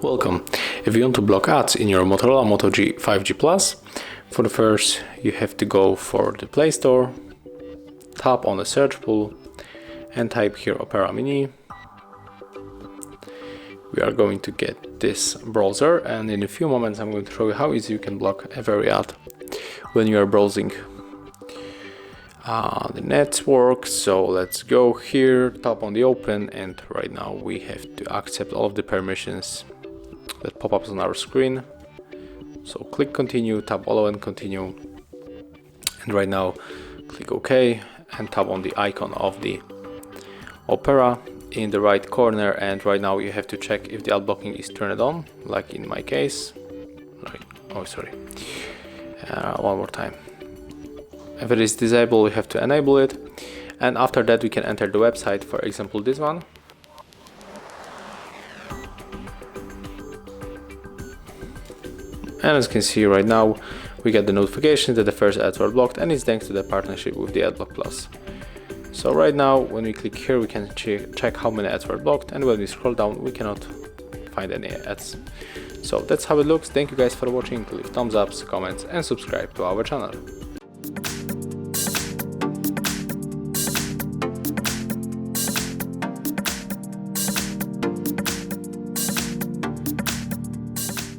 Welcome. If you want to block ads in your Motorola Moto G 5G Plus, for the first you have to go for the Play Store, tap on the search pool and type here Opera Mini. We are going to get this browser, and in a few moments I'm going to show you how easy you can block every ad when you are browsing the network. So let's go here, tap on the open, and right now we have to accept all of the permissions that pop up on our screen. So click continue, tap allow and continue, and right now click OK and tap on the icon of the Opera in the right corner, and right now you have to check if the ad blocking is turned on, like in my case. One more time. If it is disabled, we have to enable it, and after that we can enter the website, for example this one. And as you can see right now, we get the notification that the first ads were blocked, and it's thanks to the partnership with the AdBlock Plus. So right now, when we click here, we can check how many ads were blocked, and when we scroll down, we cannot find any ads. So that's how it looks. Thank you guys for watching. Leave thumbs ups, comments, and subscribe to our channel.